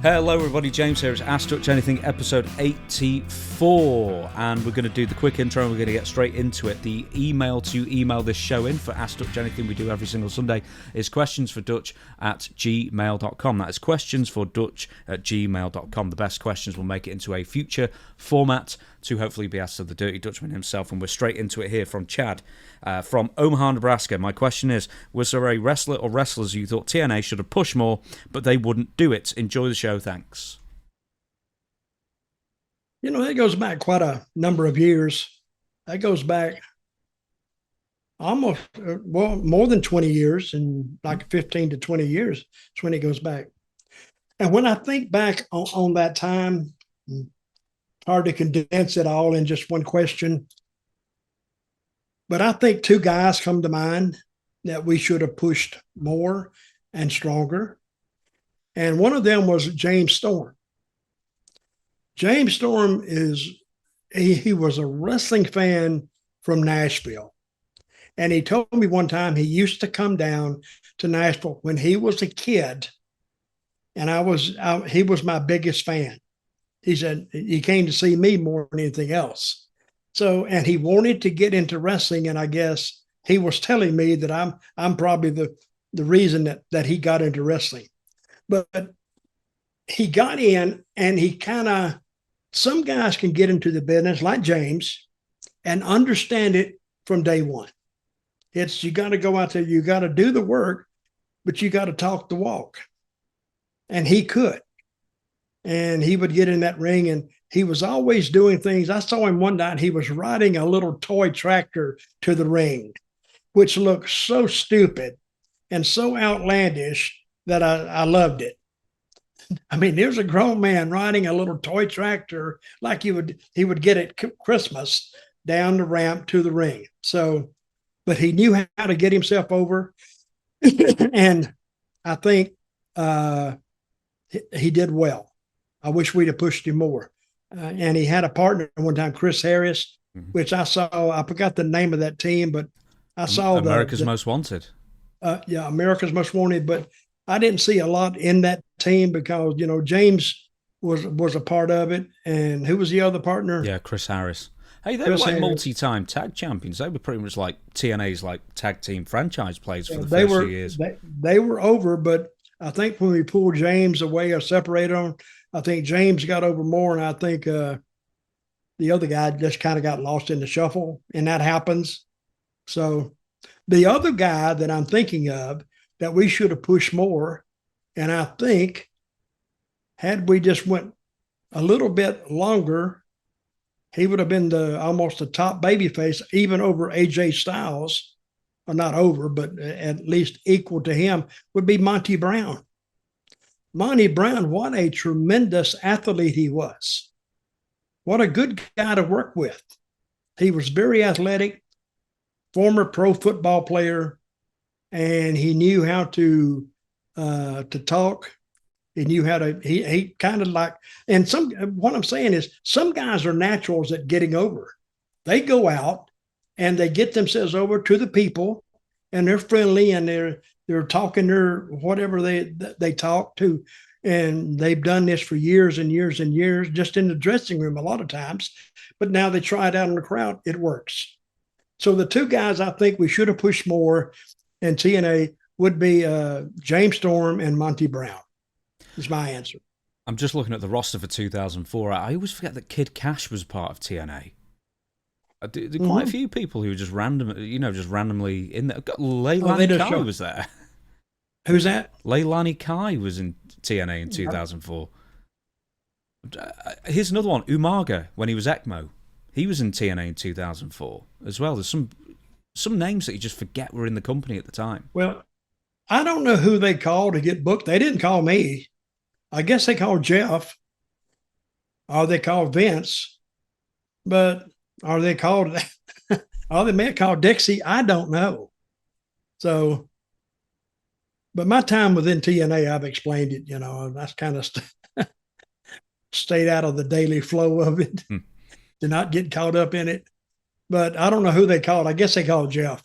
Hello everybody, James here. It's Ask Dutch Anything, episode 84, and we're going to do the quick intro and we're going to get straight into it. The email to email this show in for Ask Dutch Anything we do every single Sunday is questionsfordutch@gmail.com. That is questionsfordutch@gmail.com. The best questions will make it into a future format to hopefully be asked of the Dirty Dutchman himself, and we're straight into it here from Chad from Omaha, Nebraska. My question is, was there a wrestler or wrestlers you thought TNA should have pushed more, but they wouldn't do it? Enjoy the show, thanks. You know, it goes back quite a number of years. That goes back almost, well, more than 20 years, and like 15 to 20 years is when it goes back. And when I think back on that time, hard to condense it all in just one question. But I think two guys come to mind that we should have pushed more and stronger. And one of them was James Storm. James Storm he was a wrestling fan from Nashville. And he told me one time he used to come down to Nashville when he was a kid. And he was my biggest fan. He said he came to see me more than anything else. So, and he wanted to get into wrestling. And I guess he was telling me that I'm probably the reason that he got into wrestling. But he got in, and he some guys can get into the business like James and understand it from day one. You got to go out there, you got to do the work, but you got to talk the walk. And he could. And he would get in that ring, and he was always doing things. I saw him one night, he was riding a little toy tractor to the ring, which looked so stupid and so outlandish that I loved it. I mean, there's a grown man riding a little toy tractor like he would get at Christmas down the ramp to the ring. So, but he knew how to get himself over. And I think he did well. I wish we'd have pushed him more. And he had a partner one time, Chris Harris, which I saw. I forgot the name of that team, but I saw America's Most Wanted. Yeah, America's Most Wanted. But I didn't see a lot in that team because, you know, James was a part of it. And who was the other partner? Yeah, Chris Harris. Hey, they were like multi-time tag champions. They were pretty much like TNA's like tag team franchise players for the first few years. They were over, but I think when we pulled James away or separated them, I think James got over more, and I think the other guy just kind of got lost in the shuffle, and that happens. So the other guy that I'm thinking of that we should have pushed more, and I think had we just went a little bit longer, he would have been almost the top babyface, even over AJ Styles, or not over, but at least equal to him, would be Monty Brown. Monty Brown, what a tremendous athlete he was. What a good guy to work with. He was very athletic, former pro football player, and he knew how to talk. He knew how to, he kind of like, and what I'm saying is some guys are naturals at getting over. They go out and they get themselves over to the people, and they're friendly, and they're talking their whatever they talk to, and they've done this for years and years and years, just in the dressing room a lot of times. But now they try it out in the crowd, it works. So the two guys I think we should have pushed more in TNA would be James Storm and Monty Brown. Is my answer. I'm just looking at the roster for 2004. I always forget that Kid Cash was part of TNA. There are quite a few people who were just randomly in there. Leilani Kai was there. Who's that? Leilani Kai was in TNA in 2004. Here's another one. Umaga, when he was ECMO. He was in TNA in 2004 as well. There's some names that you just forget were in the company at the time. Well, I don't know who they called to get booked. They didn't call me. I guess they called Jeff. Or they called Vince. But are they called, or they may have called Dixie? I don't know. So, but my time within TNA, I've explained it, you know, that's kind of stayed out of the daily flow of it, to not get caught up in it. But I don't know who they called. I guess they called Jeff.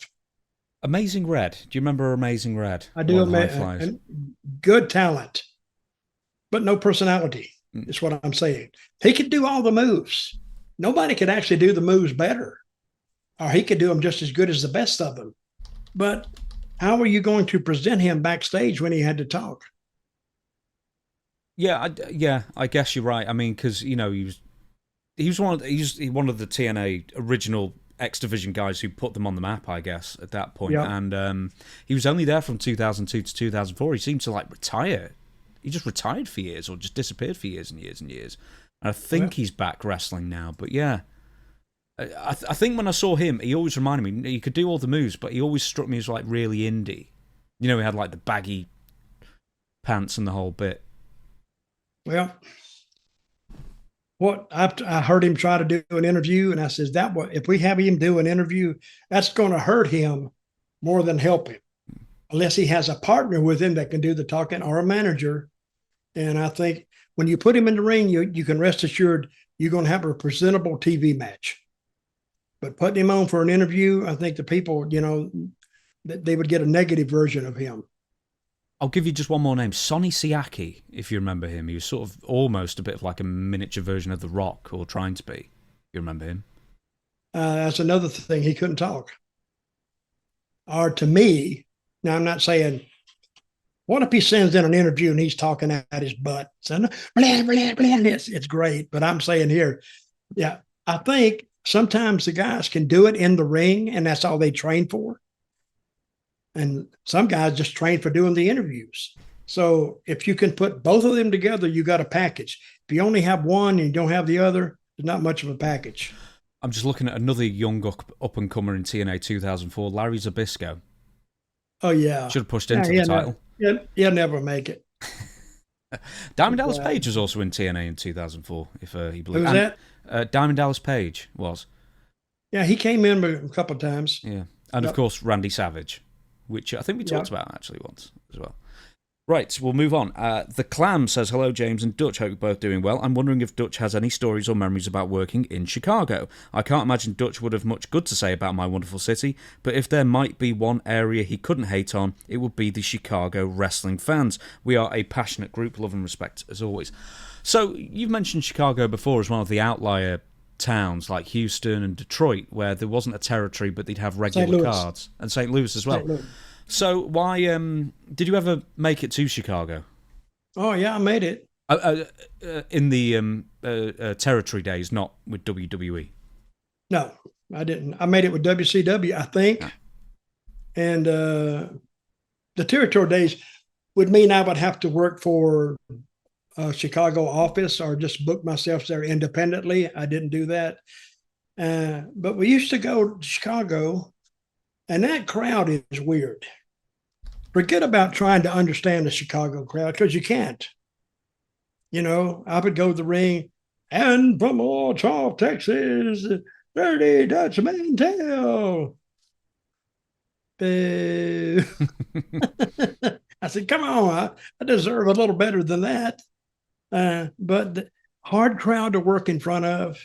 Amazing Red. Do you remember Amazing Red? I do. Good talent. but no personality. Is what I'm saying. He could do all the moves. Nobody could actually do the moves better, or he could do them just as good as the best of them. But how are you going to present him backstage when he had to talk? Yeah, I guess you're right. I mean, because he was one of the TNA original X Division guys who put them on the map, I guess, at that point. Yeah. And he was only there from 2002 to 2004. He seemed to retire. He just retired for years, or just disappeared for years and years and years. And I think he's back wrestling now. But yeah, I think when I saw him, he always reminded me. He could do all the moves, but he always struck me as really indie. He had the baggy pants and the whole bit. Well, what I heard him try to do an interview, and I says if we have him do an interview, that's going to hurt him more than help him, unless he has a partner with him that can do the talking or a manager. And I think when you put him in the ring, you can rest assured you're going to have a presentable TV match. But putting him on for an interview, I think the people, they would get a negative version of him. I'll give you just one more name, Sonny Siaki, if you remember him. He was sort of almost a bit of a miniature version of The Rock, or trying to be. You remember him? That's another thing. He couldn't talk. Or to me, now I'm not saying, what if he sends in an interview and he's talking at his butt? So, blah, blah, blah. It's great. But I'm saying here, yeah, I think sometimes the guys can do it in the ring, and that's all they train for. And some guys just train for doing the interviews. So if you can put both of them together, you got a package. If you only have one and you don't have the other, there's not much of a package. I'm just looking at another young up-and-comer in TNA 2004, Larry Zbyszko. Oh, yeah. Should have pushed into the title. He'll never make it. Diamond Dallas Page was also in TNA in 2004, if he believes. Who was that? Diamond Dallas Page was. Yeah, he came in a couple of times. Yeah. And, of course, Randy Savage, which I think we talked about actually once as well. Right, we'll move on. The Clam says, hello, James and Dutch. Hope you're both doing well. I'm wondering if Dutch has any stories or memories about working in Chicago. I can't imagine Dutch would have much good to say about my wonderful city, but if there might be one area he couldn't hate on, it would be the Chicago wrestling fans. We are a passionate group, love and respect as always. So, you've mentioned Chicago before as one of the outlier towns like Houston and Detroit, where there wasn't a territory, but they'd have regular cards. And St. Louis as well. So why did you ever make it to Chicago? Oh, yeah, I made it. In the territory days, not with WWE? No, I didn't. I made it with WCW, I think. Yeah. And the territory days would mean I would have to work for a Chicago office or just book myself there independently. I didn't do that. But we used to go to Chicago, and that crowd is weird. Forget about trying to understand the Chicago crowd, because you can't. I would go to the ring, and from Wichita, Texas, dirty Dutch Mantell. I said, come on, I deserve a little better than that. But the hard crowd to work in front of.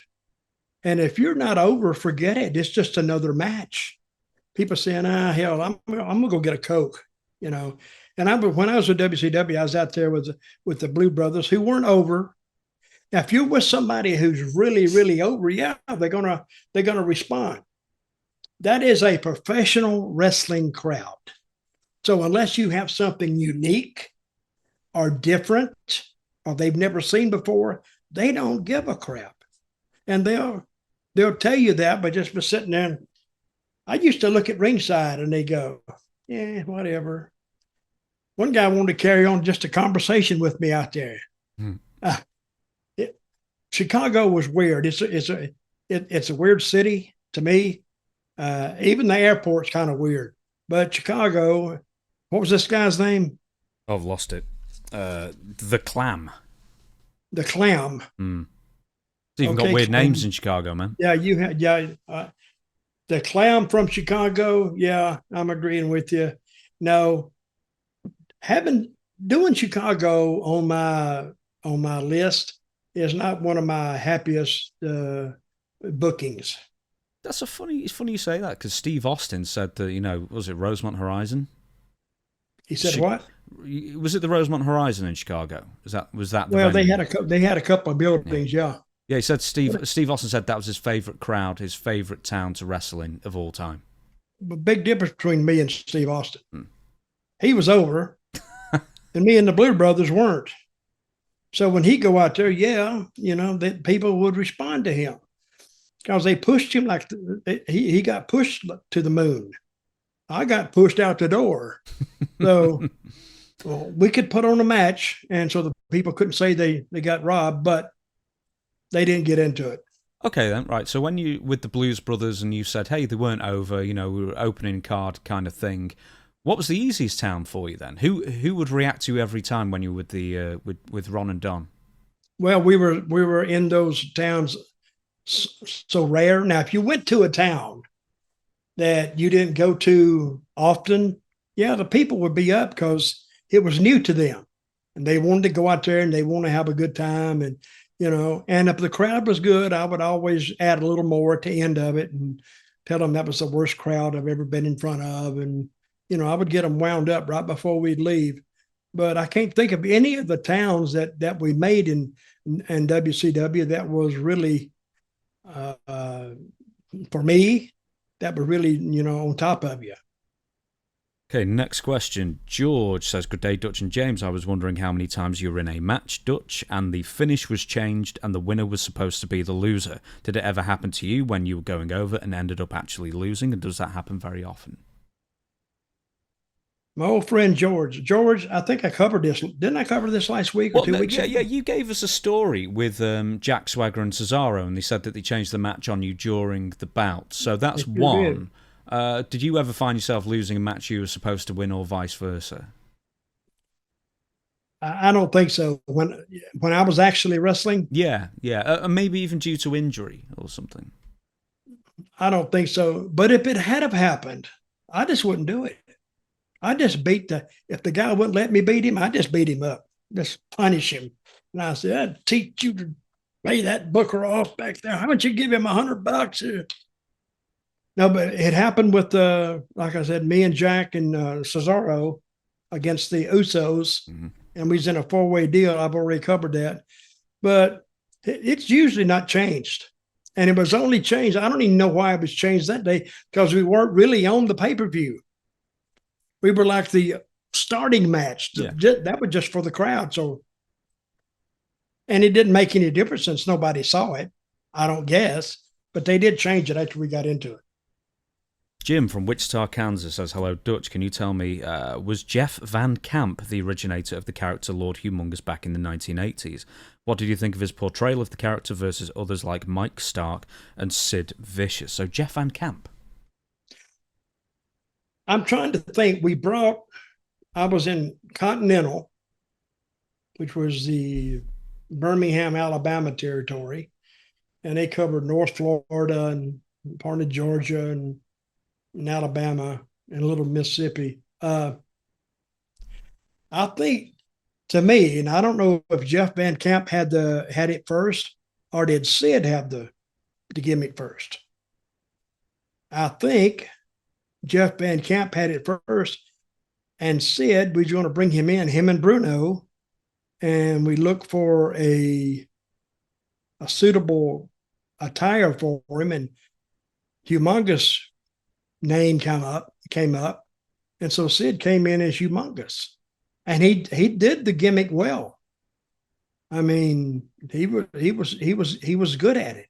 And if you're not over, forget it. It's just another match. People saying, hell, I'm going to go get a Coke, And when I was with WCW, I was out there with the Blue Brothers who weren't over. Now, if you're with somebody who's really, really over, yeah, they're gonna respond. That is a professional wrestling crowd. So unless you have something unique or different or they've never seen before, they don't give a crap. And they'll tell you that by just sitting there. And I used to look at ringside and they go, yeah, whatever. One guy wanted to carry on just a conversation with me out there. Chicago was weird. It's a weird city to me. Even the airport's kind of weird. But Chicago, what was this guy's name? Oh, I've lost it. The Clam. The Clam. It's even got weird names in Chicago, man. Yeah, you had the Clam from Chicago. Yeah, I'm agreeing with you. No, doing Chicago on my list is not one of my happiest bookings. It's funny you say that, because Steve Austin said that, was it Rosemont Horizon? He said, "What?" Was it the Rosemont Horizon in Chicago? Was that the Well, venue? they had a couple of Yeah. buildings, yeah. Yeah, he said Steve Austin said that was his favorite crowd, his favorite town to wrestle in of all time. But big difference between me and Steve Austin. Hmm. He was over, and me and the Blue Brothers weren't. So when he go out there, yeah, that people would respond to him because they pushed him like he got pushed to the moon. I got pushed out the door. So well, we could put on a match, and so the people couldn't say they got robbed, but they didn't get into it. Okay, then, right. So when you with the Blues Brothers and you said, hey, they weren't over, we were opening card kind of thing. What was the easiest town for you then? Who would react to you every time when you were with the with Ron and Don? Well, we were in those towns so rare. Now, if you went to a town that you didn't go to often, yeah, the people would be up because it was new to them, and they wanted to go out there and they want to have a good time, and and if the crowd was good, I would always add a little more at the end of it and tell them that was the worst crowd I've ever been in front of, and I would get them wound up right before we'd leave. But I can't think of any of the towns that we made in WCW that was really for me, that was really on top of you. Okay, next question. George says, good day, Dutch and James. I was wondering how many times you were in a match, Dutch, and the finish was changed and the winner was supposed to be the loser. Did it ever happen to you when you were going over and ended up actually losing, and does that happen very often? My old friend George. George, I think I covered this. Didn't I cover this last week or 2 weeks ago? Yeah, you gave us a story with Jack Swagger and Cesaro, and they said that they changed the match on you during the bout. So that's one. Did you ever find yourself losing a match you were supposed to win, or vice versa? I don't think so. When I was actually wrestling, yeah, maybe even due to injury or something. I don't think so. But if it had have happened, I just wouldn't do it. I just if the guy wouldn't let me beat him, I just beat him up, just punish him. And I said, I'd teach you to pay that booker off back there. How about you give him $100? No, but it happened with, like I said, me and Jack and Cesaro against the Usos, and we was in a 4-way deal. I've already covered that. But it's usually not changed. And it was only changed. I don't even know why it was changed that day, because we weren't really on the pay-per-view. We were like the starting match. Yeah. That was just for the crowd. So, and it didn't make any difference since nobody saw it, I don't guess. But they did change it after we got into it. Jim from Wichita, Kansas says, hello, Dutch. Can you tell me, was Jeff Van Camp the originator of the character Lord Humongous back in the 1980s? What did you think of his portrayal of the character versus others like Mike Stark and Sid Vicious? So Jeff Van Camp. I'm trying to think. I was in Continental, which was the Birmingham, Alabama territory, and they covered North Florida and part of Georgia and Alabama and a little Mississippi. I think, to me, and I don't know if Jeff Van Camp had it first, or did Sid have the gimmick first. I think Jeff Van Camp had it first, and Sid, we were going to bring him and Bruno, and we looked for a suitable attire for him, and Humongous name came up, and so Sid came in as Humongous, and he did the gimmick well. I mean, he was good at it.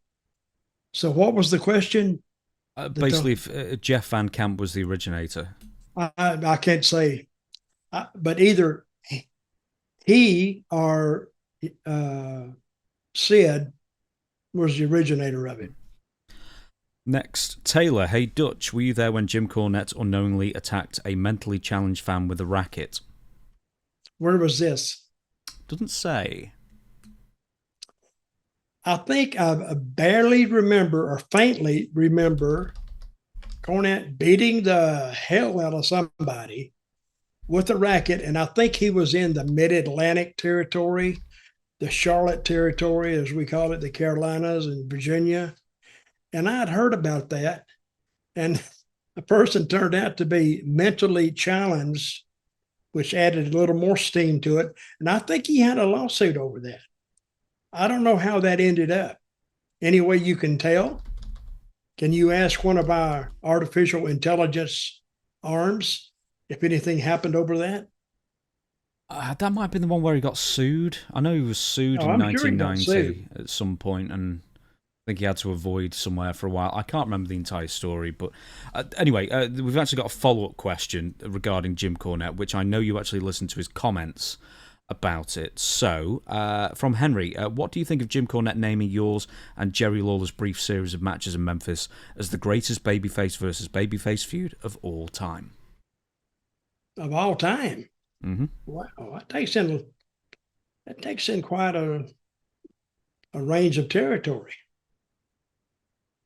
So what was the question? Basically, if Jeff Van Camp was the originator. I can't say, but either he or Sid was the originator of it. Next, Taylor. Hey, Dutch, were you there when Jim Cornette unknowingly attacked a mentally challenged fan with a racket? Where was this? Doesn't say. I think I barely remember, or faintly remember, Cornette beating the hell out of somebody with a racket, and I think he was in the Mid-Atlantic territory, the Charlotte territory, as we call it, the Carolinas and Virginia. And I'd heard about that, and the person turned out to be mentally challenged which added a little more steam to it. And I think he had a lawsuit over that. I don't know how that ended up. Any way you can tell? Can you ask one of our artificial intelligence arms if anything happened over that? That might have been the one where he got sued. I know he was sued in I'm sure he got 1990 sued. at some point, and I think he had to avoid somewhere for a while. I can't remember the entire story, but anyway, we've actually got a follow-up question regarding Jim Cornette, which I know you actually listened to his comments about it. So, from Henry, what do you think of Jim Cornette naming yours and Jerry Lawler's brief series of matches in Memphis as the greatest babyface versus babyface feud of all time? Of all time? Mm-hmm. Wow, that takes in quite a range of territory.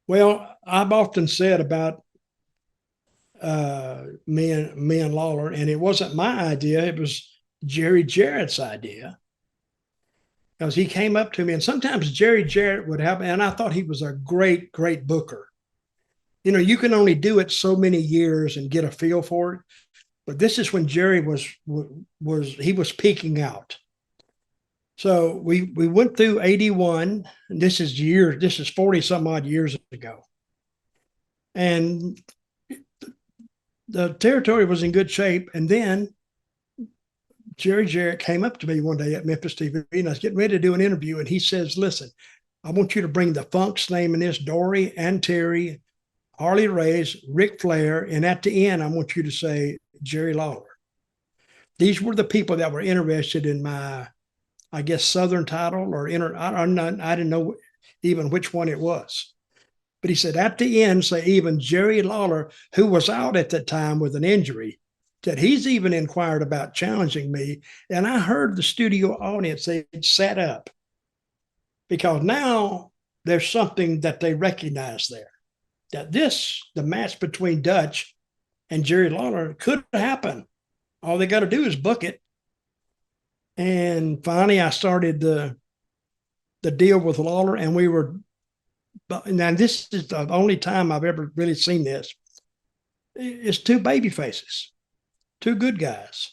Well, I've often said about me and Lawler, and it wasn't my idea, it was Jerry Jarrett's idea. Because he came up to me, and sometimes Jerry Jarrett would have, and I thought he was a great, great booker. You know, you can only do it so many years and get a feel for it. But this is when Jerry was peaking out. So we went through 81, and this is 40 some odd years ago. And the territory was in good shape. And then Jerry Jarrett came up to me one day at Memphis TV, and I was getting ready to do an interview. And he says, listen, I want you to bring the Funk's name in this, Dory and Terry, Harley Race, Ric Flair. And at the end, I want you to say Jerry Lawler. These were the people that were interested in my, I guess, Southern title or I didn't know even which one it was. But he said, at the end, say even Jerry Lawler, who was out at the time with an injury, that he's even inquired about challenging me. And I heard the studio audience, they sat up because now there's something that they recognize there. That the match between Dutch and Jerry Lawler could happen. All they got to do is book it. And finally, I started the deal with Lawler, and we were. Now, this is the only time I've ever really seen this. It's two baby faces, two good guys.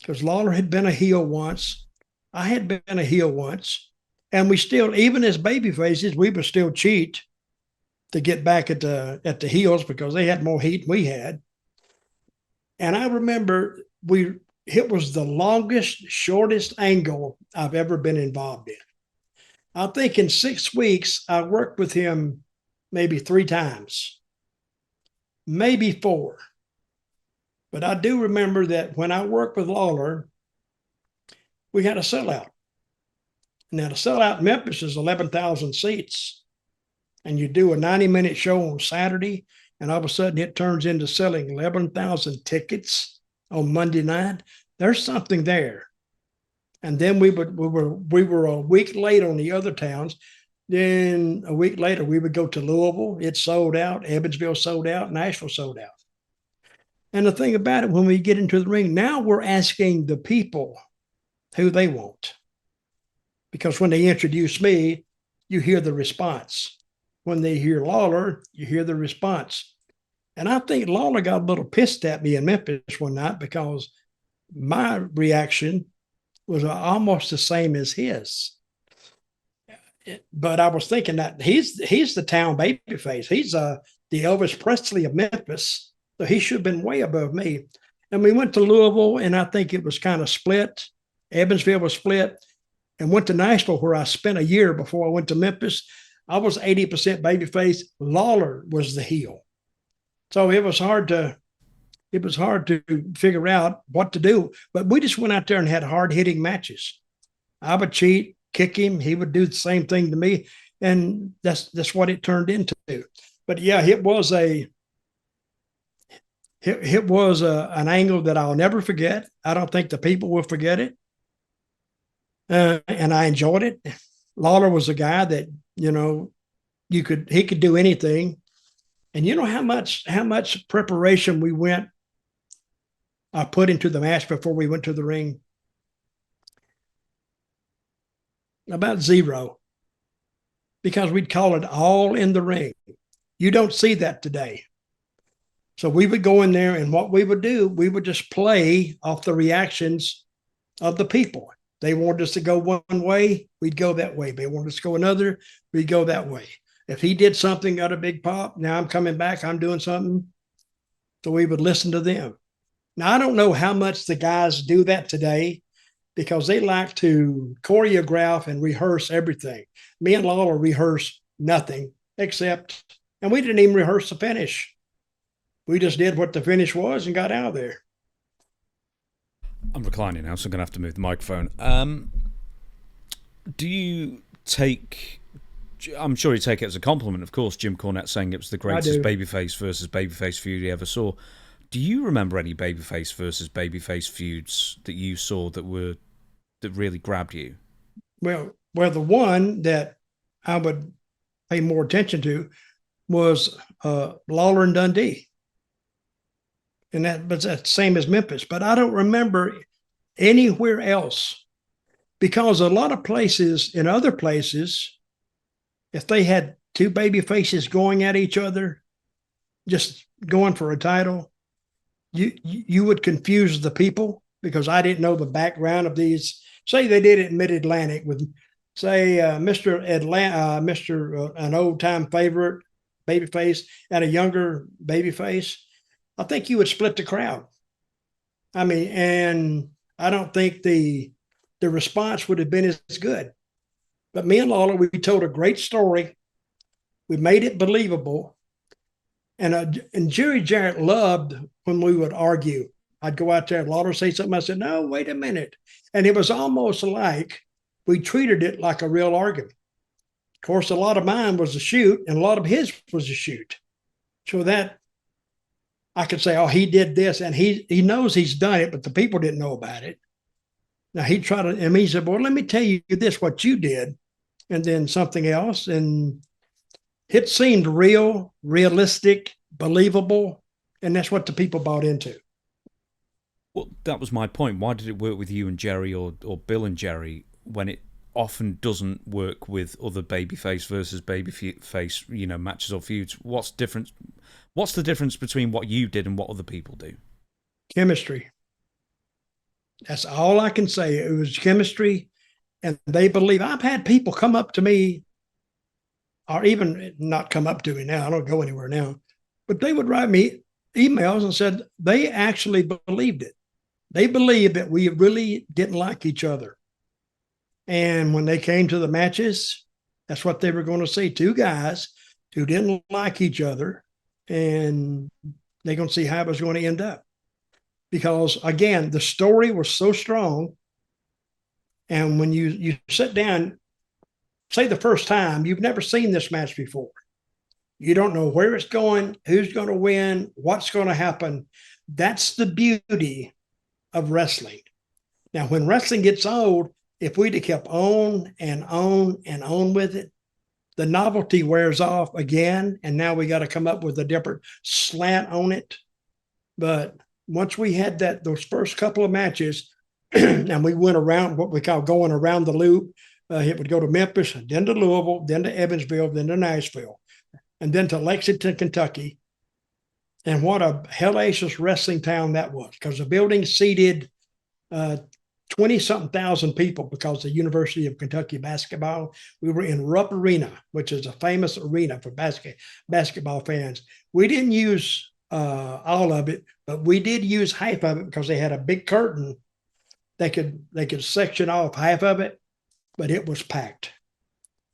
Because Lawler had been a heel once. I had been a heel once. And we still, even as baby faces, we would still cheat to get back at the heels because they had more heat than we had. And I remember it was the longest, shortest angle I've ever been involved in. I think in 6 weeks, I worked with him maybe 3 times, maybe 4. But I do remember that when I worked with Lawler, we had a sellout. Now, the sellout in Memphis is 11,000 seats. And you do a 90-minute show on Saturday, and all of a sudden it turns into selling 11,000 tickets on Monday night. There's something there. And then we were a week late on the other towns. Then a week later, we would go to Louisville. It sold out. Evansville sold out. Nashville sold out. And the thing about it, when we get into the ring, now we're asking the people who they want. Because when they introduce me, you hear the response. When they hear Lawler, you hear the response. And I think Lawler got a little pissed at me in Memphis one night because my reaction was almost the same as his. But I was thinking that he's the town babyface. He's the Elvis Presley of Memphis. So he should have been way above me. And we went to Louisville, and I think it was kind of split. Evansville was split. And went to Nashville, where I spent a year before I went to Memphis. I was 80% babyface. Lawler was the heel. So it was hard to figure out what to do. But we just went out there and had hard-hitting matches. I would cheat, kick him. He would do the same thing to me. And that's what it turned into. But yeah, it was an angle that I'll never forget. I don't think the people will forget it. And I enjoyed it. Lawler was a guy that, he could do anything. And you know how much preparation I put into the match before we went to the ring? About 0. Because we'd call it all in the ring. You don't see that today. So we would go in there, and what we would do, we would just play off the reactions of the people. They wanted us to go one way, we'd go that way. They wanted us to go another, we'd go that way. If he did something, got a big pop, now I'm coming back, I'm doing something. So we would listen to them. Now, I don't know how much the guys do that today because they like to choreograph and rehearse everything. Me and Lawler rehearse nothing except, and we didn't even rehearse the finish. We just did what the finish was and got out of there. I'm reclining now, so I'm going to have to move the microphone. Do you take... I'm sure you take it as a compliment, of course, Jim Cornette saying it was the greatest babyface versus babyface feud he ever saw. Do you remember any babyface versus babyface feuds that you saw that really grabbed you? Well, the one that I would pay more attention to was Lawler and Dundee. And that was the same as Memphis. But I don't remember anywhere else because a lot of places, in other places, if they had two baby faces going at each other, just going for a title, you would confuse the people because I didn't know the background of these. Say they did it in Mid-Atlantic with, say, Mr. An old-time favorite babyface and a younger babyface. I think you would split the crowd. I mean, and I don't think the response would have been as good. But me and Lawler, we told a great story. We made it believable. And Jerry Jarrett loved when we would argue. I'd go out there and Lawler say something. I said, no, wait a minute. And it was almost like we treated it like a real argument. Of course, a lot of mine was a shoot and a lot of his was a shoot. So that I could say, oh, he did this, and he knows he's done it, but the people didn't know about it. Now he tried to, and he said, well, let me tell you this, what you did, and then something else. And it seemed real, realistic, believable, and that's what the people bought into. Well, that was my point. Why did it work with you and Jerry or Bill and Jerry when it often doesn't work with other babyface versus babyface, matches or feuds? What's the difference between what you did and what other people do? Chemistry. That's all I can say. It was chemistry, and they believe. I've had people come up to me, or even not come up to me now. I don't go anywhere now, but they would write me emails and said they actually believed it. They believed that we really didn't like each other. And when they came to the matches, that's what they were going to see. Two guys who didn't like each other, and they're going to see how it was going to end up. Because, again, the story was so strong. And when you sit down, say the first time, you've never seen this match before. You don't know where it's going, who's going to win, what's going to happen. That's the beauty of wrestling. Now, when wrestling gets old, if we'd have kept on and on and on with it, the novelty wears off again, and now we got to come up with a different slant on it. But once we had those first couple of matches, and we went around what we call going around the loop, it would go to Memphis, then to Louisville, then to Evansville, then to Nashville, and then to Lexington, Kentucky. And what a hellacious wrestling town that was, because the building seated 20-something thousand people because the University of Kentucky basketball. We were in Rupp Arena, which is a famous arena for basketball fans. We didn't use all of it, but we did use half of it because they had a big curtain. They could section off half of it, but it was packed.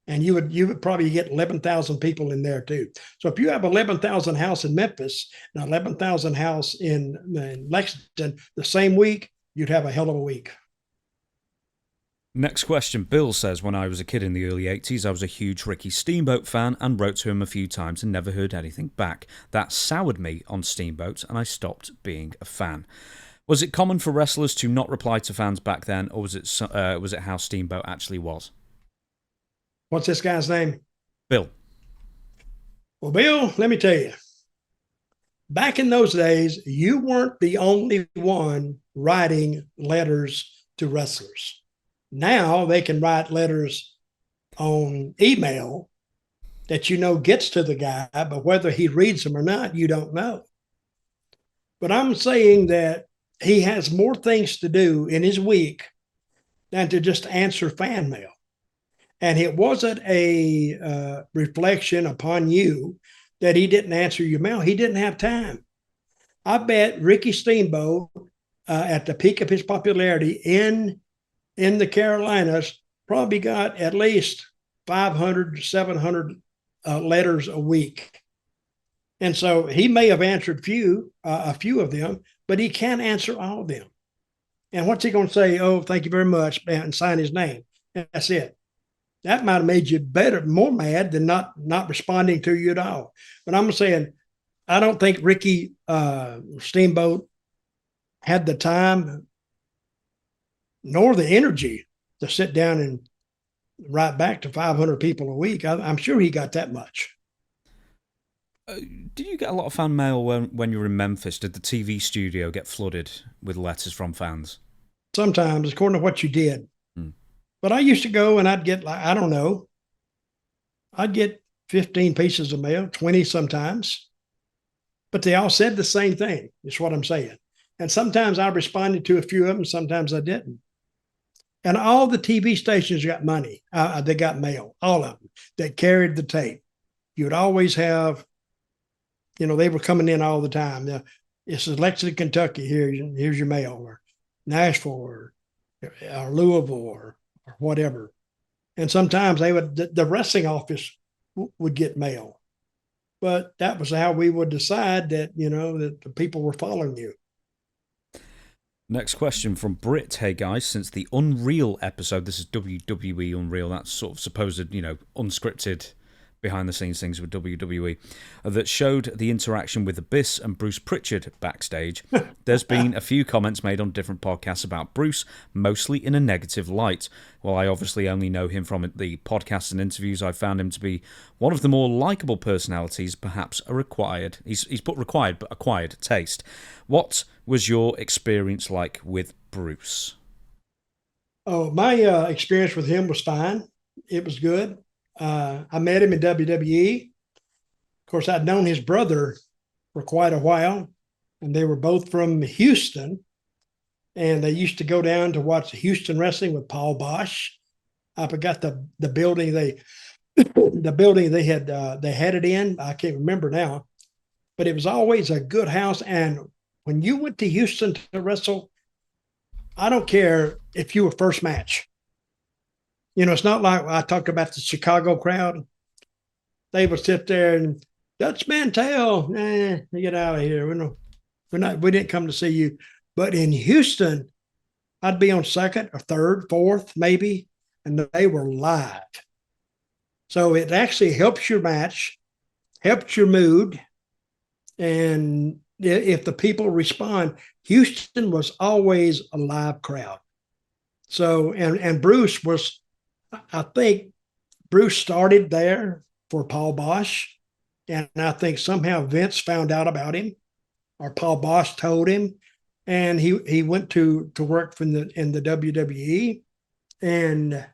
And you would probably get 11,000 people in there too. So if you have 11,000 house in Memphis and 11,000 house in Lexington the same week, you'd have a hell of a week. Next question. Bill says, when I was a kid in the early 80s, I was a huge Ricky Steamboat fan and wrote to him a few times and never heard anything back. That soured me on Steamboat and I stopped being a fan. Was it common for wrestlers to not reply to fans back then, or was it how Steamboat actually was? What's this guy's name? Bill. Well, Bill, let me tell you, back in those days, you weren't the only one writing letters to wrestlers. Now they can write letters on email that gets to the guy, but whether he reads them or not, you don't know. But I'm saying that he has more things to do in his week than to just answer fan mail. And it wasn't a reflection upon you that he didn't answer your mail. He didn't have time. I bet Ricky Steamboat, at the peak of his popularity in the Carolinas, probably got at least 500 to 700 letters a week. And so he may have answered a few of them, but he can't answer all of them. And what's he going to say? Oh, thank you very much, and sign his name. And that's it. That might have made you more mad than not responding to you at all. But I'm saying, I don't think Ricky Steamboat had the time nor the energy to sit down and write back to 500 people a week. I'm sure he got that much. Did you get a lot of fan mail when you were in Memphis? Did the TV studio get flooded with letters from fans? Sometimes, according to what you did. But I used to go and I'd get, like, I don't know, I'd get 15 pieces of mail, 20 sometimes. But they all said the same thing, is what I'm saying. And sometimes I responded to a few of them, sometimes I didn't. And all the TV stations got money. They got mail, all of them that carried the tape. You would always have, they were coming in all the time. This is Lexington, Kentucky. Here's your mail, or Nashville, or Louisville, or whatever. And sometimes the wrestling office would get mail. But that was how we would decide that, that the people were following you. Next question from Britt. Hey guys, since the Unreal episode, this is WWE Unreal, that's sort of supposed, unscripted behind the scenes things with WWE, that showed the interaction with Abyss and Bruce Prichard backstage. There's been a few comments made on different podcasts about Bruce, mostly in a negative light. While I obviously only know him from the podcasts and interviews, I found him to be one of the more likeable personalities, perhaps a required, he's put required, but acquired taste. What was your experience like with Bruce? Oh, my experience with him was fine. It was good. I met him in WWE. Of course, I'd known his brother for quite a while, and they were both from Houston. And they used to go down to watch Houston wrestling with Paul Bosch. I forgot the building they had it in. I can't remember now, but it was always a good house. And when you went to Houston to wrestle, I don't care if you were first match. It's not like I talked about the Chicago crowd. They would sit there and Dutch Mantell, get out of here. We didn't come to see you. But in Houston, I'd be on second or third, fourth, maybe, and they were live. So it actually helps your match, helps your mood. And if the people respond, Houston was always a live crowd. So, and Bruce was, I think Bruce started there for Paul Bosch. And I think somehow Vince found out about him, or Paul Bosch told him. And he went to work in the WWE. And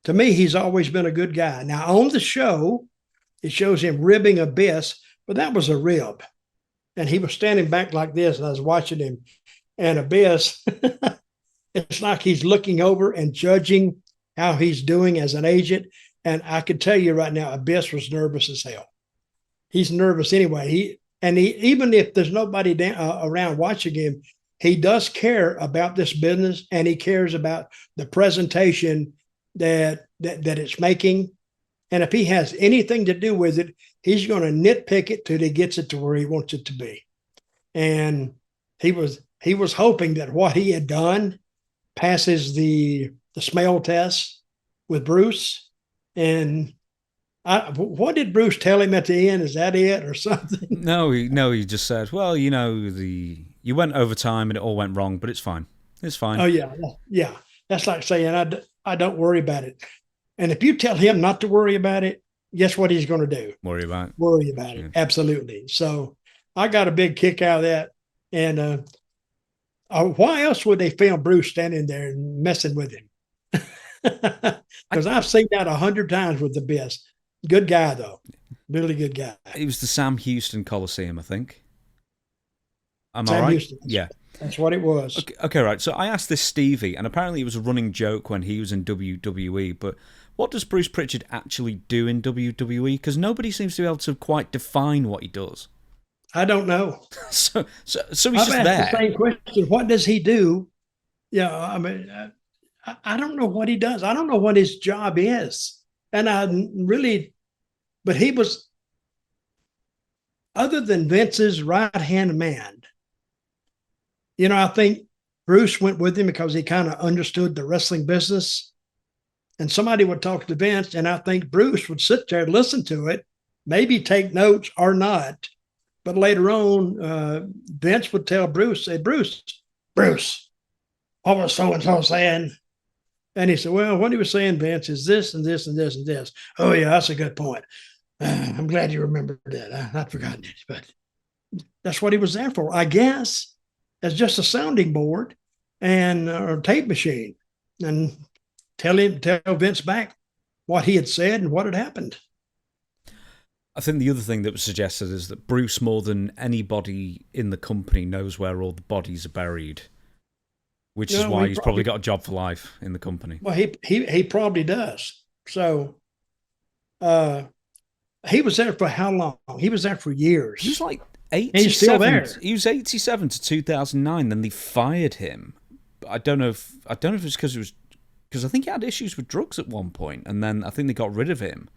to me, he's always been a good guy. Now, on the show, it shows him ribbing Abyss, but that was a rib. And he was standing back like this, and I was watching him. And Abyss, it's like he's looking over and judging how he's doing as an agent. And I can tell you right now, Abyss was nervous as hell. He's nervous anyway. Even if there's nobody around watching him, he does care about this business, and he cares about the presentation that it's making. And if he has anything to do with it, he's going to nitpick it till he gets it to where he wants it to be. And he was hoping that what he had done passes the smell test with Bruce. And what did Bruce tell him at the end? Is that it or something? No, he just said, well, you went over time and it all went wrong, but it's fine. It's fine. Oh, yeah. That's like saying, I don't worry about it. And if you tell him not to worry about it, guess what he's going to do? Worry about it. Yeah. Absolutely. So I got a big kick out of that. And why else would they film Bruce standing there and messing with him? Because I've seen that 100 times with the Abyss. Good guy, though. Really good guy. It was the Sam Houston Coliseum, I think. Am I Sam right? Houston. Yeah. That's what it was. Okay, right. So I asked this Stevie, and apparently it was a running joke when he was in WWE, but what does Bruce Prichard actually do in WWE? Because nobody seems to be able to quite define what he does. I don't know. So he's I've just asked there. the same question. What does he do? Yeah, I mean, I don't know what he does. I don't know what his job is. And I really, but he was, other than Vince's right hand man, I think Bruce went with him because he kind of understood the wrestling business. And somebody would talk to Vince, and I think Bruce would sit there and listen to it, maybe take notes or not. But later on, Vince would tell Bruce, say, Bruce, what was so and so saying? And he said, well, what he was saying, Vince, is this and this and this and this. Oh, yeah, that's a good point. I'm glad you remembered that. I've not forgotten it. But that's what he was there for, I guess, as just a sounding board and a tape machine. And tell Vince back what he had said and what had happened. I think the other thing that was suggested is that Bruce, more than anybody in the company, knows where all the bodies are buried, which is why he's probably got a job for life in the company. Well, he probably does. So he was there for how long? He was there for years. He was like 87. He's still there. He was 87 to 2009. Then they fired him. I don't know if it's because I think he had issues with drugs at one point, and then I think they got rid of him.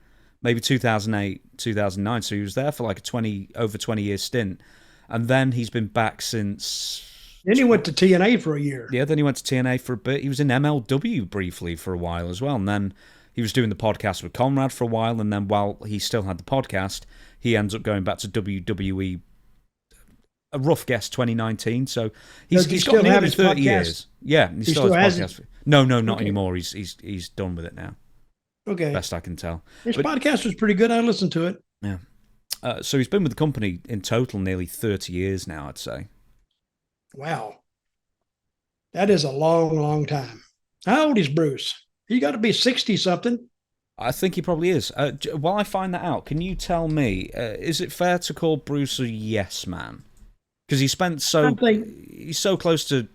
Maybe 2008, 2009. So he was there for like a over 20 year stint, and then he's been back since. Then he went to TNA for a year. Yeah, then he went to TNA for a bit. He was in MLW briefly for a while as well, and then he was doing the podcast with Conrad for a while, and then while he still had the podcast, he ends up going back to WWE. A rough guess, 2019. So he's got nearly 30 years. Yeah, he still has a podcast. No, not anymore. He's done with it now. Okay, best I can tell. His podcast was pretty good. I listened to it. Yeah. So he's been with the company in total nearly 30 years now, I'd say. Wow, that is a long, long time. How old is Bruce? He got to be 60 something. I think he probably is. While I find that out, can you tell me, is it fair to call Bruce a yes man? Because he's so close to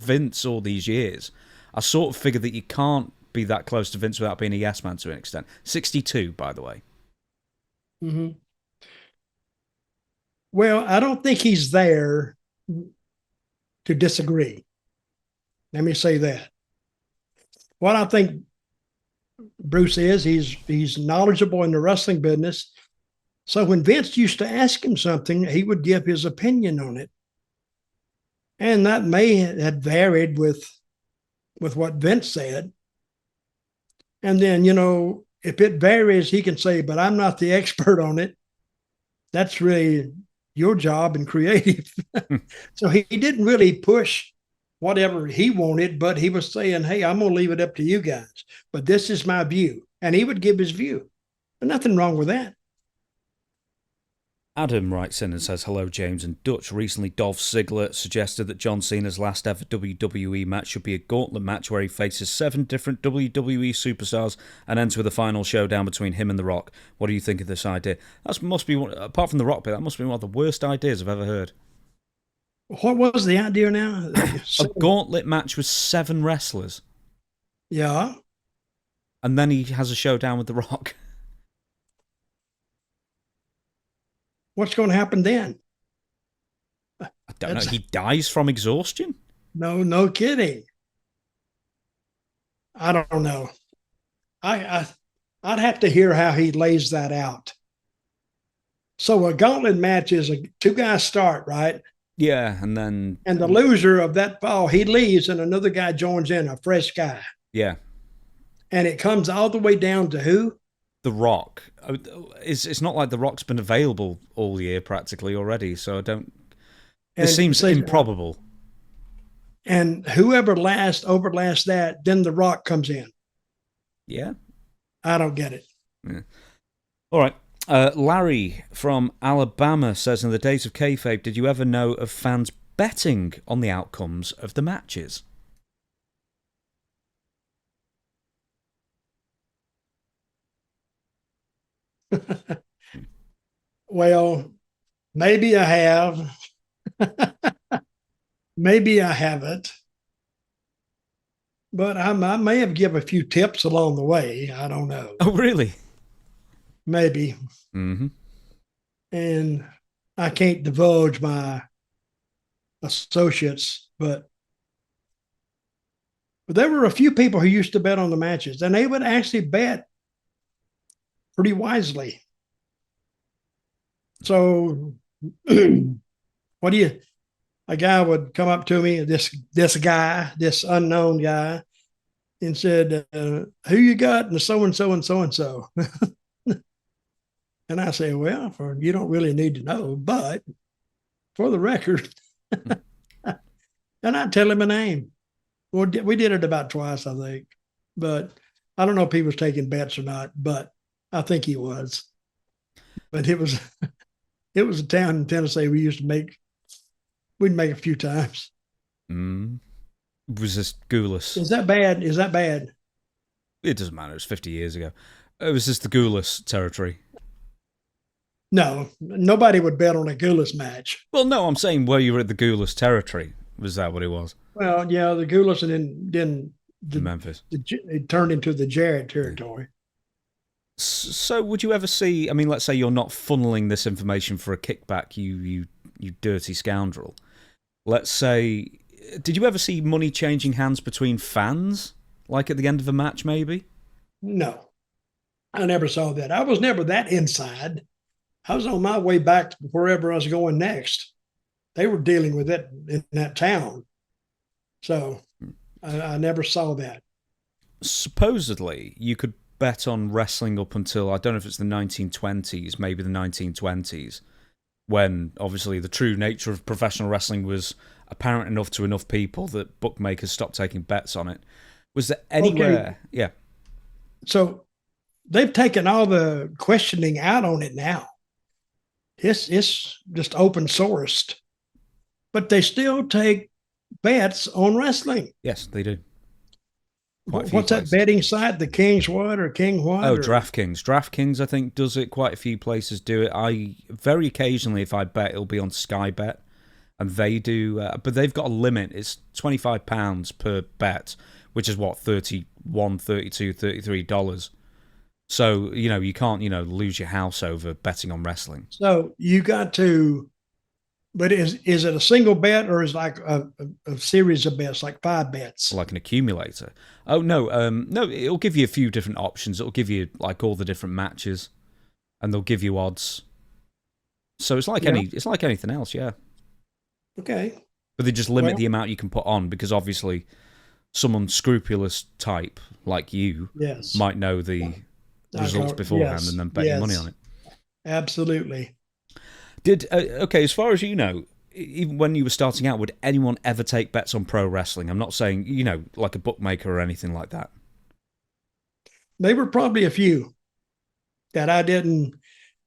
Vince all these years. I sort of figured that you can't be that close to Vince without being a yes man to an extent. 62, by the way. Mm-hmm. Well, I don't think he's there to disagree. Let me say that. What I think Bruce is, he's knowledgeable in the wrestling business. So when Vince used to ask him something, he would give his opinion on it. And that may have varied with what Vince said. And then, if it varies, he can say, but I'm not the expert on it. That's really your job in creative. So he didn't really push whatever he wanted, but he was saying, hey, I'm going to leave it up to you guys. But this is my view. And he would give his view. There's nothing wrong with that. Adam writes in and says, hello, James and Dutch. Recently, Dolph Ziggler suggested that John Cena's last ever WWE match should be a gauntlet match where he faces 7 different WWE superstars and ends with a final showdown between him and The Rock. What do you think of this idea? That must be, apart from The Rock bit, that must be one of the worst ideas I've ever heard. What was the idea now? A gauntlet match with 7 wrestlers. Yeah. And then he has a showdown with The Rock. What's going to happen then? I don't know. He dies from exhaustion? No kidding. I don't know. I'd have to hear how he lays that out. So a gauntlet match is 2 guys start, right? Yeah, and the loser of that fall, he leaves and another guy joins in, a fresh guy. Yeah. And it comes all the way down to who? The Rock. It's not like The Rock's been available all year practically already, so I don't. It seems improbable. And whoever overlasts that, then The Rock comes in. Yeah. I don't get it. Yeah. All right. Larry from Alabama says, in the days of kayfabe, did you ever know of fans betting on the outcomes of the matches? Well, maybe I have. Maybe I haven't, but I may have given a few tips along the way. I don't know. Oh, really? Maybe. Mm-hmm. And I can't divulge my associates, but there were a few people who used to bet on the matches, and they would actually bet pretty wisely. So, what do you? A guy would come up to me, this unknown guy, and said, "Who you got?" And so and so and so and so. And I say, "Well, you don't really need to know, but for the record," and I tell him a name. Well, we did it about twice, I think, but I don't know if he was taking bets or not, but I think he was. But it was a town in Tennessee we'd make a few times. Mm. Was this Goulas? Is that bad? Is that bad? It doesn't matter. It's 50 years ago. It was just the Goulas territory. No, nobody would bet on a Goulas match. Well, no, I'm saying where you were at the Goulas territory. Was that what it was? Well, yeah, the Goulas, and then Memphis. It turned into the Jarrett territory. So, would you ever see? I mean, let's say you're not funneling this information for a kickback, you dirty scoundrel. Let's say, did you ever see money changing hands between fans, like at the end of a match, maybe? No, I never saw that. I was never that inside. I was on my way back to wherever I was going next. They were dealing with it in that town. So I never saw that. Supposedly, you could bet on wrestling up until, I don't know if it's the 1920s, maybe the 1920s, when obviously the true nature of professional wrestling was apparent enough to enough people that bookmakers stopped taking bets on it. Was there anywhere? Okay. Yeah. So they've taken all the questioning out on it now. It's just open sourced, but they still take bets on wrestling. Yes, they do. What's that betting site? The King's what or King what? Oh, DraftKings. DraftKings, I think, does it. Quite a few places do it. I very occasionally, if I bet, it'll be on Sky Bet, and they do. But they've got a limit. It's £25 per bet, which is what, $31, $32, $33. So you can't lose your house over betting on wrestling. So you got to. But is it a single bet, or is it like a series of bets, like 5 bets? Like an accumulator. Oh, no. No, it'll give you a few different options. It'll give you like all the different matches, and they'll give you odds. So it's like it's like anything else, yeah. Okay. But they just limit the amount you can put on, because obviously some unscrupulous type like you might know the results beforehand and then bet your money on it. Absolutely. Okay, as far as you know, even when you were starting out, would anyone ever take bets on pro wrestling? I'm not saying, like a bookmaker or anything like that. There were probably a few that I didn't.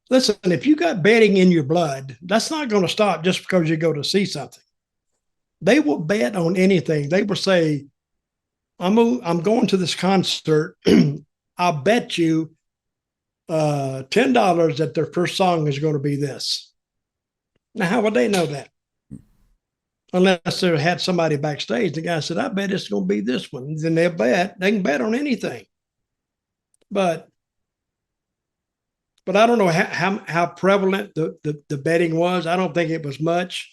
Listen, if you got betting in your blood, that's not going to stop just because you go to see something. They will bet on anything. They will say, I'm going to this concert. I'll bet you $10 that their first song is going to be this. Now, how would they know that? Unless they had somebody backstage. The guy said, I bet it's going to be this one. Then they'll bet. They can bet on anything. But I don't know how prevalent the betting was. I don't think it was much.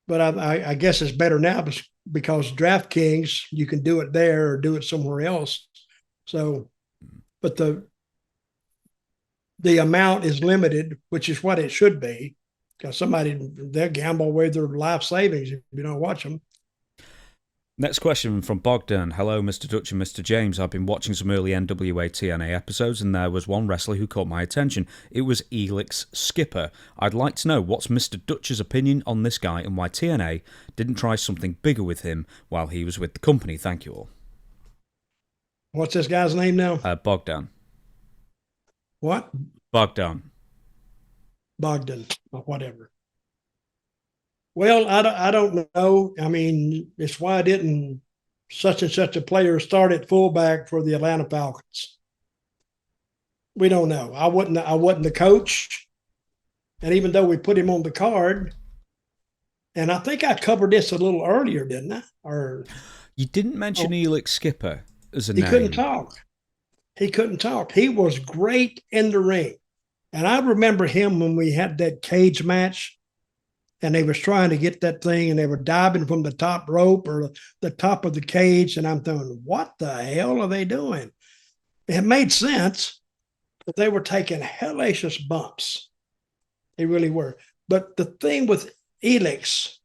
But I guess it's better now because DraftKings, you can do it there or do it somewhere else. So, but the amount is limited, which is what it should be. Because they'll gamble away their life savings if you don't watch them. Next question from Bogdan. Hello, Mr. Dutch and Mr. James. I've been watching some early NWA TNA episodes, and there was one wrestler who caught my attention. It was Elix Skipper. I'd like to know what's Mr. Dutch's opinion on this guy and why TNA didn't try something bigger with him while he was with the company. Thank you all. What's this guy's name now? Bogdan. What? Bogdan, or whatever. Well, I don't know. I mean, it's why didn't such and such a player start at fullback for the Atlanta Falcons? We don't know. I wasn't the coach, and even though we put him on the card, And I think I covered this a little earlier, didn't I? Or You didn't mention Elix Skipper as a he name. couldn't talk. He couldn't talk. He was great in the ring. And I remember him when we had that cage match and they was trying to get that thing and they were diving from the top rope or the top of the cage. And I'm thinking, what the hell are they doing? It made sense, but they were taking hellacious bumps. They really were. But the thing with Elix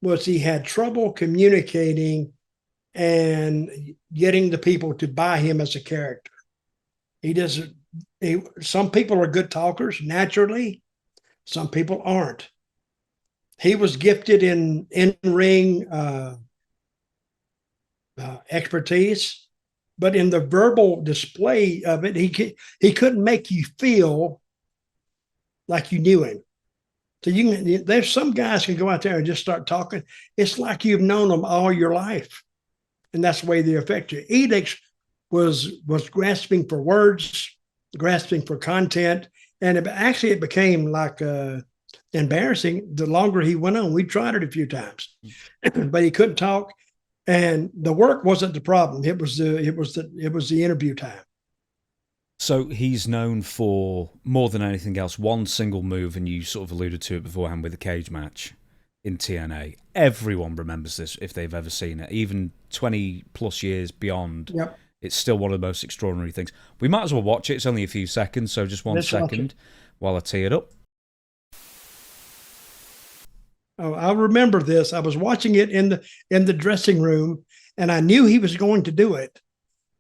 was he had trouble communicating and getting the people to buy him as a character. He doesn't. Some people are good talkers naturally. Some people aren't. He was gifted in ring expertise, but in the verbal display of it, he couldn't make you feel like you knew him. So there's some guys can go out there and just start talking. It's like you've known them all your life, and that's the way they affect you. Elix was grasping for words, grasping for content, and it became like embarrassing the longer he went on. We tried it a few times, but he couldn't talk, and the work wasn't the problem. It was the interview time. So he's known for, more than anything else, one single move, and you sort of alluded to it beforehand with the cage match in TNA. Everyone remembers this if they've ever seen it, even 20 plus years beyond. Yep. It's still one of the most extraordinary things. We might as well watch it. It's only a few seconds, so just one second while I tee it up. Oh, I remember this. I was watching it in the dressing room, and I knew he was going to do it.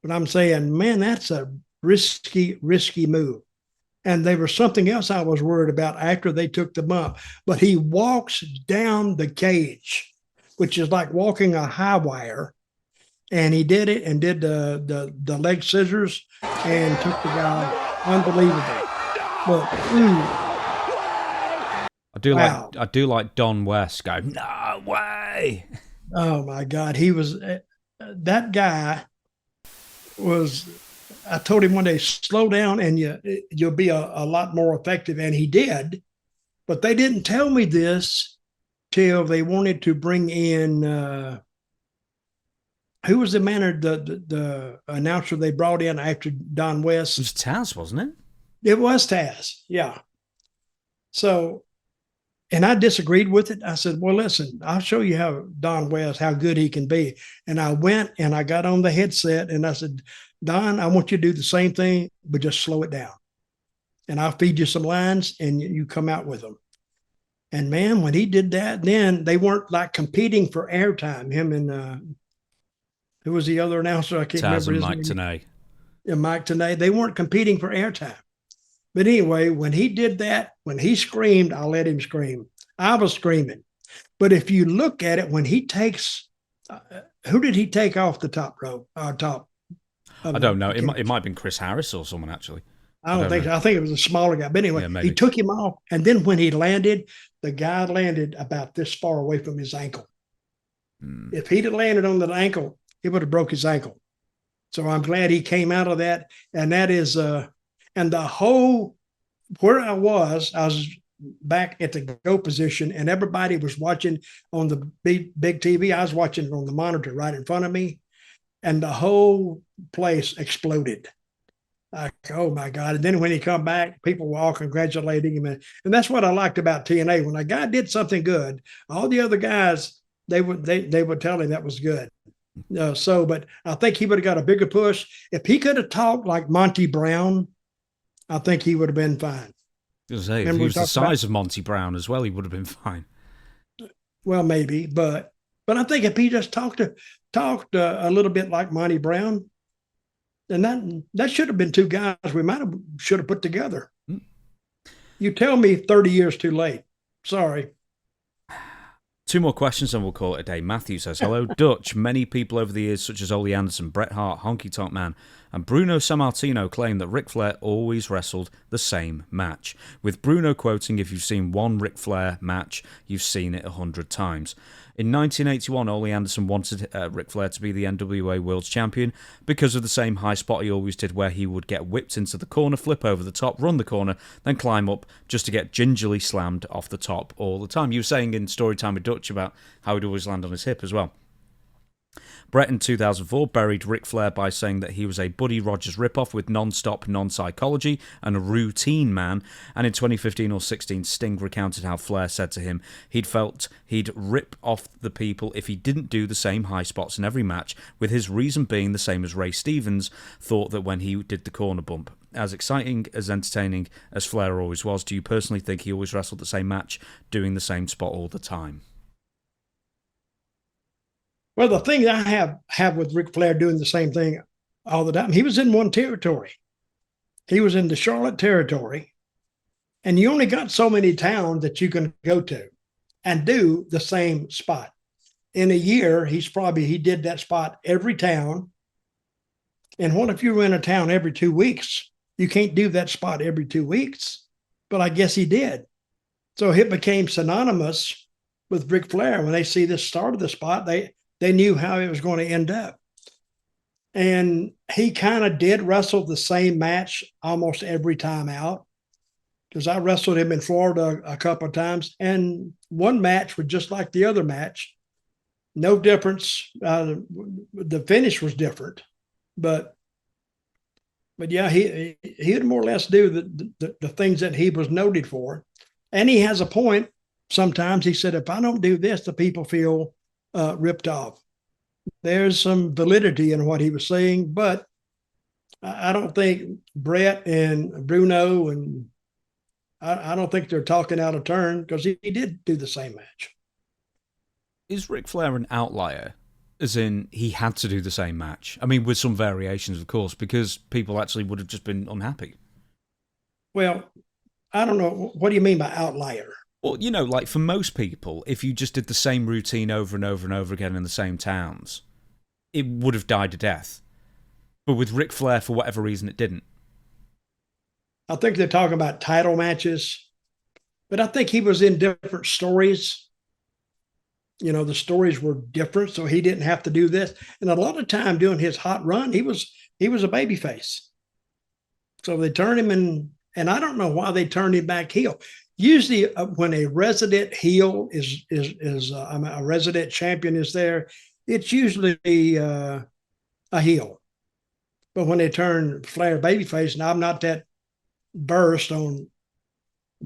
But I'm saying, man, that's a risky move. And there was something else I was worried about after they took the bump. But he walks down the cage, which is like walking a high wire. And he did it and did the leg scissors and took the guy. Unbelievable. But I do like Don West go, no way. Oh my God. He was that guy was. I told him one day, slow down and you'll be a lot more effective. And he did, but they didn't tell me this till they wanted to bring in, who was the the announcer they brought in after Don West? It was Taz, wasn't it? It was Taz. Yeah. So, and I disagreed with it. I said, well, listen, I'll show you how Don West, how good he can be. And I went and I got on the headset and I said, Don, I want you to do the same thing, but just slow it down. And I'll feed you some lines and you come out with them. And man, when he did that, then they weren't like competing for airtime. Him and who was the other announcer? I can't Taz remember his and Mike name. Tenay. Yeah, Mike Tenay. They weren't competing for airtime. But anyway, when he did that, when he screamed, I let him scream. I was screaming. But if you look at it, when he takes, who did he take off the top rope? I don't know. It might have been Chris Harris or someone, actually. I don't think so. I think it was a smaller guy. But anyway, Yeah, he took him off. And then when he landed, the guy landed about this far away from his ankle. If he'd have landed on the ankle, he would have broke his ankle. So I'm glad he came out of that. And that is, and the whole, where I was back at the go position and everybody was watching on the big TV. I was watching it on the monitor right in front of me. And the whole place exploded. Like, oh my God. And then when he come back, people were all congratulating him. And that's what I liked about TNA. When a guy did something good, all the other guys, they would tell him that was good. But I think he would have got a bigger push. If he could have talked like Monty Brown, I think he would have been fine. If he was the size of Monty Brown as well, he would have been fine. Well, maybe, but I think if he just talked a little bit like Monty Brown, then that should have been two guys we should have put together. You tell me 30 years too late. Sorry. Two more questions and we'll call it a day. Matthew says, hello, Dutch. Many people over the years, such as Ole Anderson, Bret Hart, Honky Tonk Man, and Bruno Sammartino claim that Ric Flair always wrestled the same match. With Bruno quoting, if you've seen one Ric Flair match, you've seen it 100 times. In 1981, Ole Anderson wanted Ric Flair to be the NWA World Champion because of the same high spot he always did, where he would get whipped into the corner, flip over the top, run the corner, then climb up just to get gingerly slammed off the top all the time. You were saying in Storytime with Dutch about how he'd always land on his hip as well. Bret in 2004 buried Ric Flair by saying that he was a Buddy Rogers ripoff with non-stop non-psychology and a routine man. And in 2015 or 16, Sting recounted how Flair said to him he'd felt he'd rip off the people if he didn't do the same high spots in every match, with his reason being the same as Ray Stevens thought that when he did the corner bump. As exciting, as entertaining as Flair always was, do you personally think he always wrestled the same match, doing the same spot all the time? Well, the thing that I have with Ric Flair doing the same thing all the time, he was in one territory. He was in the Charlotte territory, and you only got so many towns that you can go to and do the same spot. In a year, he did that spot every town. And what if you were in a town every 2 weeks? You can't do that spot every 2 weeks. But I guess he did. So it became synonymous with Ric Flair. When they see the start of the spot, they knew how it was going to end up. And he kind of did wrestle the same match almost every time out, because I wrestled him in Florida a couple of times, and one match was just like the other match. No difference. The finish was different, but yeah, he would more or less do the things that he was noted for. And he has a point. Sometimes he said, if I don't do this, the people feel ripped off. There's some validity in what he was saying, but I don't think Bret and Bruno and I don't think they're talking out of turn, because he did do the same match. Is Ric Flair an outlier? As in, he had to do the same match? I mean, with some variations, of course, because people actually would have just been unhappy. Well, I don't know. What do you mean by outlier? Well, you know, like for most people, if you just did the same routine over and over and over again in the same towns, it would have died a death. But with Ric Flair, for whatever reason, it didn't. I think they're talking about title matches, but I think he was in different stories. You know, the stories were different, so he didn't have to do this. And a lot of time during his hot run, he was a babyface. So they turned him and I don't know why they turned him back heel. Usually, when a resident heel a resident champion is there, it's usually a heel. But when they turn Flair babyface, and I'm not that versed on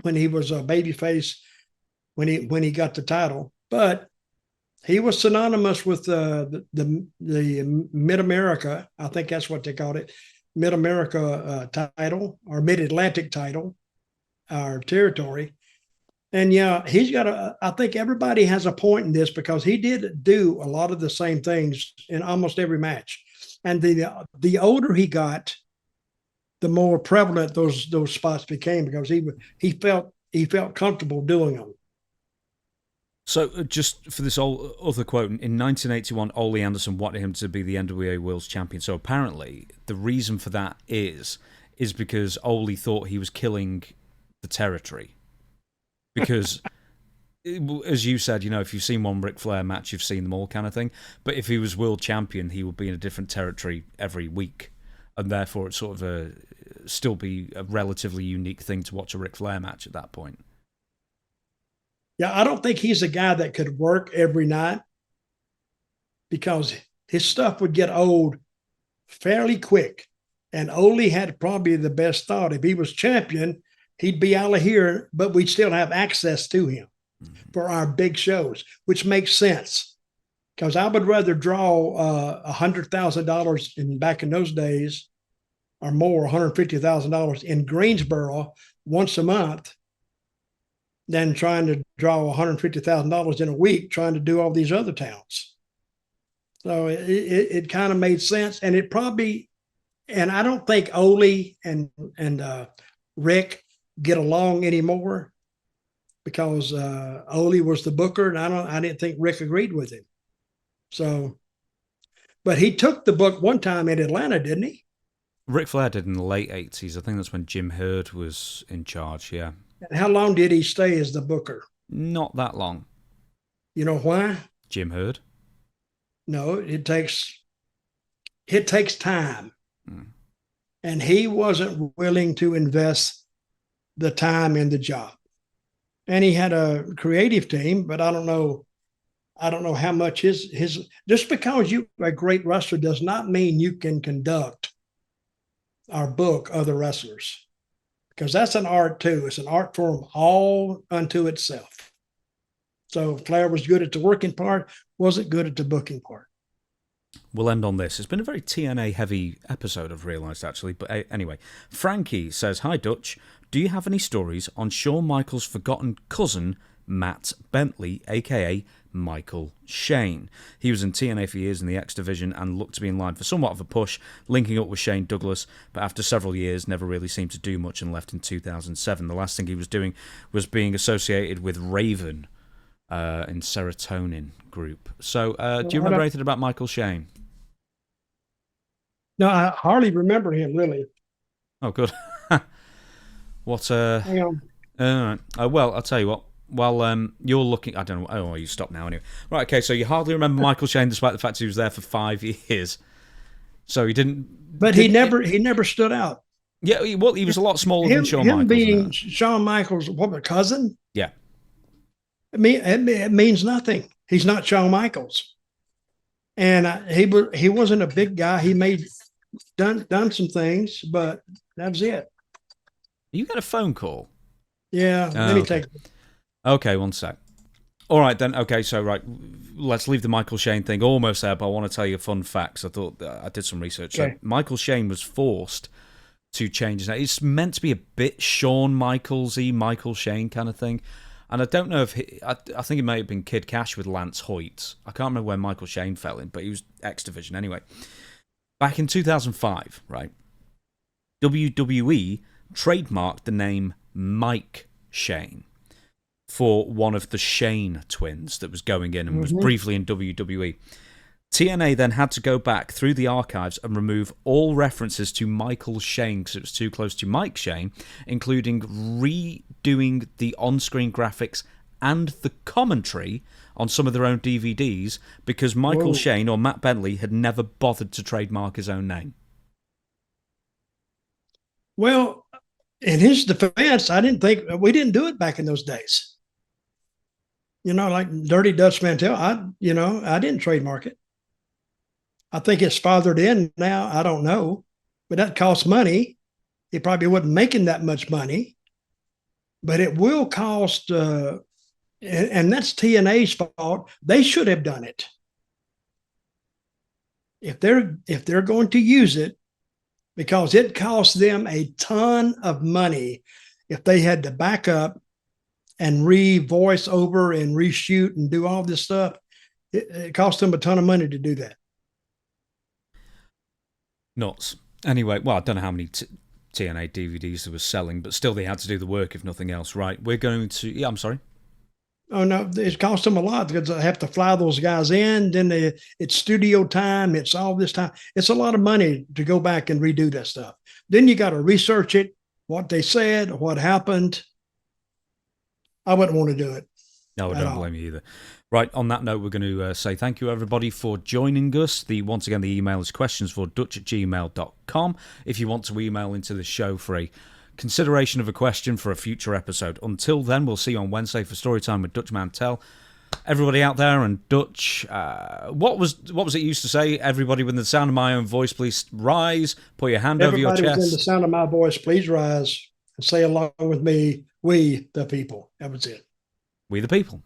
when he was a babyface when he got the title, but he was synonymous with the Mid America. I think that's what they called it, Mid America title or Mid Atlantic title, our territory. And yeah, I think everybody has a point in this, because he did do a lot of the same things in almost every match. And the older he got, the more prevalent those spots became, because he felt comfortable doing them. So just for this other quote, in 1981, Ole Anderson wanted him to be the NWA World Champion. So apparently the reason for that is because Ole thought he was killing the territory. Because, as you said, you know, if you've seen one Ric Flair match, you've seen them all, kind of thing. But if he was world champion, he would be in a different territory every week. And therefore it's sort of still be a relatively unique thing to watch a Ric Flair match at that point. Yeah, I don't think he's a guy that could work every night, because his stuff would get old fairly quick. And Ole had probably the best thought. If he was champion, he'd be out of here, but we'd still have access to him for our big shows, which makes sense. Because I would rather draw $100,000 back in those days, or more, $150,000 in Greensboro once a month, than trying to draw $150,000 in a week trying to do all these other towns. So it kind of made sense. And it probably, and I don't think Ole and Rick get along anymore, because Ole was the booker, and I didn't think Rick agreed with him. So, but he took the book one time in Atlanta, didn't he? Ric Flair did in the late 80s. I think that's when Jim Herd was in charge, yeah. And how long did he stay as the booker? Not that long. You know why? Jim Herd? No, it takes time. Mm. And he wasn't willing to invest the time in the job. And he had a creative team, but I don't know how much his just because you're a great wrestler does not mean you can conduct or book other wrestlers, because that's an art too. It's an art form all unto itself. So Flair was good at the working part, wasn't good at the booking part. We'll end on this. It's been a very TNA heavy episode, I've realised, actually. But anyway, Frankie says, "Hi, Dutch. Do you have any stories on Shawn Michaels' forgotten cousin, Matt Bentley, a.k.a. Michael Shane? He was in TNA for years in the X Division and looked to be in line for somewhat of a push, linking up with Shane Douglas, but after several years never really seemed to do much and left in 2007. The last thing he was doing was being associated with Raven in Serotonin Group." So do you remember anything about Michael Shane? No, I hardly remember him, really. Oh, good. What? Hang on. Well, I'll tell you what. While you're looking, I don't know. Oh, you stop now anyway. Right. Okay. So you hardly remember Michael Shane, despite the fact he was there for 5 years. So he didn't. But he never stood out. Yeah. Well, he was a lot smaller than Shawn Michaels. Him being Shawn Michaels' what, cousin? Yeah. It means nothing. He's not Shawn Michaels, and he wasn't a big guy. He done some things, but that was it. You got a phone call? Yeah, let me take it. Okay, one sec. All right, then. Okay, so, right, let's leave the Michael Shane thing almost there, but I want to tell you fun facts. I thought I did some research. Okay. So Michael Shane was forced to change his name. It's meant to be a bit Shawn Michaels-y, Michael Shane kind of thing. And I don't know if I think it may have been Kid Cash with Lance Hoyt. I can't remember where Michael Shane fell in, but he was X Division anyway. Back in 2005, right, WWE trademarked the name Mike Shane for one of the Shane twins that was going in and was briefly in WWE. TNA then had to go back through the archives and remove all references to Michael Shane because it was too close to Mike Shane, including redoing the on-screen graphics and the commentary on some of their own DVDs because Michael Shane or Matt Bentley had never bothered to trademark his own name. Well, in his defense, I didn't think we didn't do it back in those days. You know, like Dirty Dutch Mantell, I didn't trademark it. I think it's fathered in now. I don't know, but that costs money. He probably wasn't making that much money, but it will cost, and that's TNA's fault. They should have done it. If they're going to use it, because it costs them a ton of money if they had to back up and re-voice over and reshoot and do all this stuff. It cost them a ton of money to do that. Nuts. Anyway, well, I don't know how many TNA DVDs they were selling, but still they had to do the work, if nothing else. Right, we're going to... Yeah, I'm sorry. Oh, no, it cost them a lot because they have to fly those guys in. Then it's studio time. It's all this time. It's a lot of money to go back and redo that stuff. Then you got to research it, what they said, what happened. I wouldn't want to do it. No, I don't blame you either. Right, on that note, we're going to say thank you, everybody, for joining us. Once again, the email is questionsfordutch@gmail.com if you want to email into the show for a consideration of a question for a future episode. Until then, we'll see you on Wednesday for Storytime with Dutch Mantell. Everybody out there, and Dutch, what was it you used to say? Everybody within the sound of my own voice, please rise, put your hand over your chest. Everybody within the sound of my voice, please rise and say along with me, we the people. That was it. We the people.